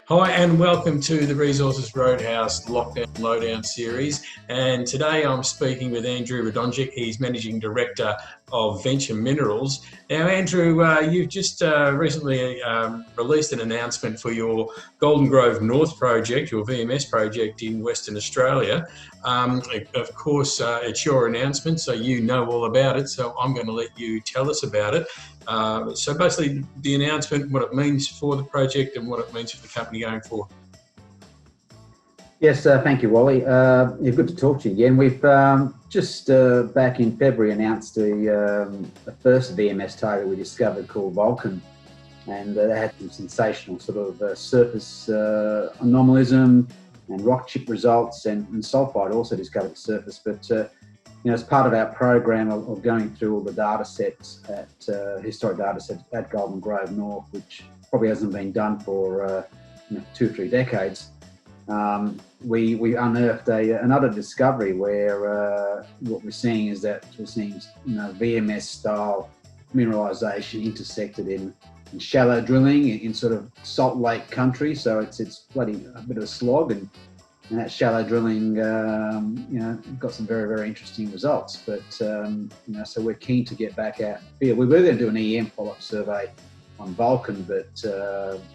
Hi and welcome to the Resources Roadhouse Lockdown Lowdown series. And today I'm speaking with Andrew Radonjic. He's Managing Director of Venture Minerals. Now, Andrew, you've just recently released an announcement for your Golden Grove North project, your VMS project in Western Australia. Of course, it's your announcement, so you know all about it. So I'm going to let you tell us about it. So basically the announcement, what it means for the project and what it means for the company going forward. Yes, thank you, Wally. Good to talk to you again. We've just back in February announced the first VMS target we discovered called Vulcan, and they had some sensational sort of surface anomalism and rock chip results, and sulfide also discovered at the surface. But as part of our program of going through all the data sets historic data sets at Golden Grove North, which probably hasn't been done for 2 or 3 decades, we unearthed another discovery where what we're seeing is that we're seeing VMS style mineralisation intersected in shallow drilling in sort of salt lake country. So it's bloody a bit of a slog, and that shallow drilling, got some very, very interesting results. But, so we're keen to get back out in the field. We were going to do an EM follow-up survey on Vulcan, but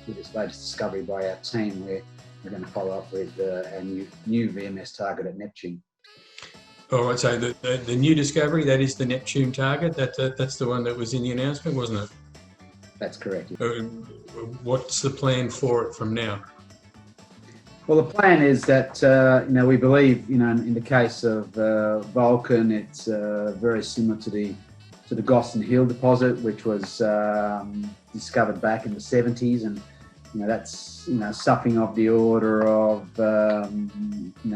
with this latest discovery by our team, we're going to follow up with our new VMS target at Neptune. All right, so the new discovery, that is the Neptune target. That's the one that was in the announcement, wasn't it? That's correct. What's the plan for it from now? Well, the plan is that, we believe, in the case of Vulcan, it's very similar to the Gossan Hill deposit, which was discovered back in the 70s. And, that's, something of the order of,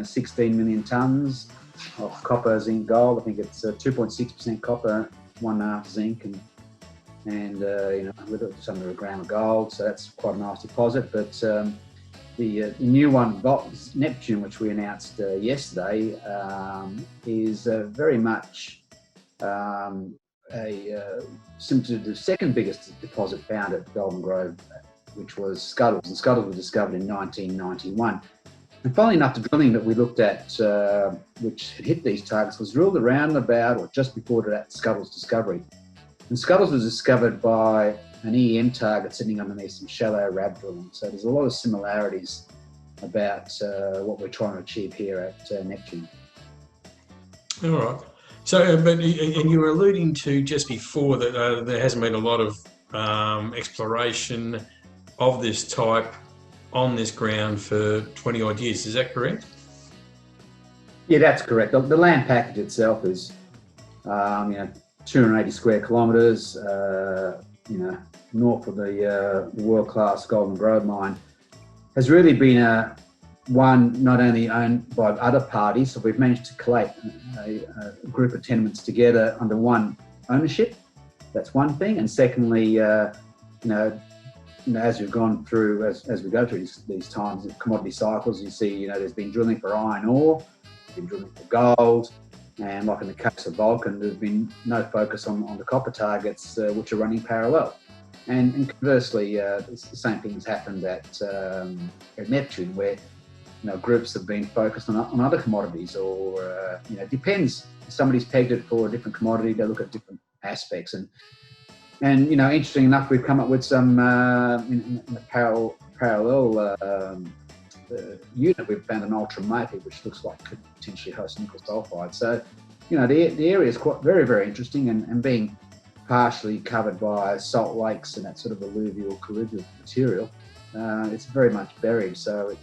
16 million tonnes of copper, zinc, gold. I think it's 2.6% copper, 1.5 zinc, and with just under a gram of gold. So that's quite a nice deposit. But the new one, Neptune, which we announced yesterday, is very much similar to the second biggest deposit found at Golden Grove, which was Scuddles. And Scuddles was discovered in 1991. And funnily enough, the drilling that we looked at, which had hit these targets, was drilled around about or just before that Scuddles discovery. And Scuddles was discovered by an EM target sitting underneath some shallow RAB drilling. So there's a lot of similarities about what we're trying to achieve here at Neptune. All right. So, and you were alluding to just before that there hasn't been a lot of exploration of this type on this ground for 20 odd years. Is that correct? Yeah, that's correct. The land package itself is, 280 square kilometres, north of the world-class Golden Grove mine, has really been one not only owned by other parties, so we've managed to collate a group of tenements together under one ownership. That's one thing. And secondly, as we've gone through, as we go through these times of commodity cycles, you see, there's been drilling for iron ore, been drilling for gold, and like in the case of Vulcan, there's been no focus on the copper targets, which are running parallel. And conversely, the same thing has happened at Neptune, where groups have been focused on other commodities, or depends. If somebody's pegged it for a different commodity, they look at different aspects. And interesting enough, we've come up with some in the parallel unit. We've found an ultramafic, which looks like could potentially host nickel sulfide. So, the area is quite very, very interesting, and being partially covered by salt lakes and that sort of alluvial colluvial material, it's very much buried. So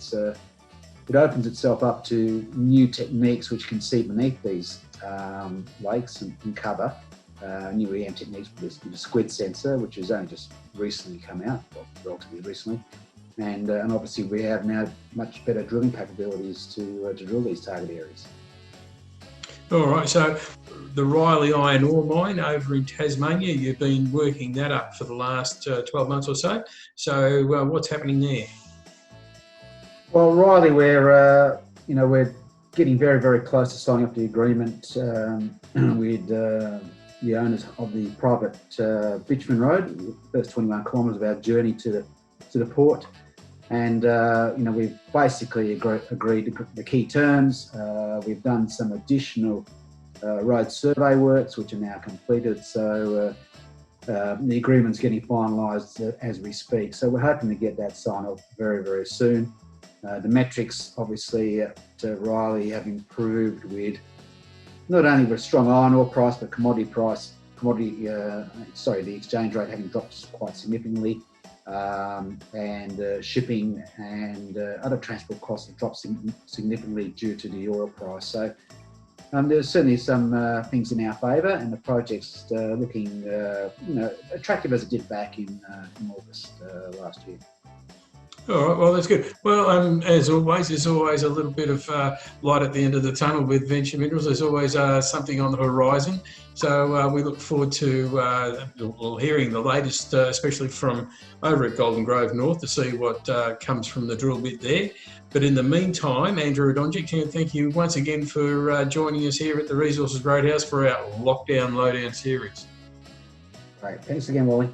it opens itself up to new techniques which can see beneath these lakes and cover. New EM techniques with the squid sensor, which has only just recently come out, well, relatively recently, and obviously we have now much better drilling capabilities to drill these target areas. All right, so the Riley iron ore mine over in Tasmania, you've been working that up for the last 12 months or so. So what's happening there? Well, Riley, we're getting very, very close to signing up the agreement with the owners of the private bitumen road, the first 21 kilometres of our journey to the port. And we've basically agreed the key terms. We've done some additional road survey works, which are now completed. So the agreement's getting finalised as we speak. So we're hoping to get that signed off very, very soon. The metrics, obviously, at Riley have improved with not only the strong iron ore price, but the exchange rate having dropped quite significantly, and shipping and other transport costs have dropped significantly due to the oil price. So there's certainly some things in our favour, and the project's looking attractive as it did back in August last year. All right, well, that's good. Well, as always, there's always a little bit of light at the end of the tunnel with Venture Minerals. There's always something on the horizon. So we look forward to hearing the latest, especially from over at Golden Grove North, to see what comes from the drill bit there. But in the meantime, Andrew Radonjic, thank you once again for joining us here at the Resources Roadhouse for our Lockdown Lowdown series. Great. Thanks again, Wally.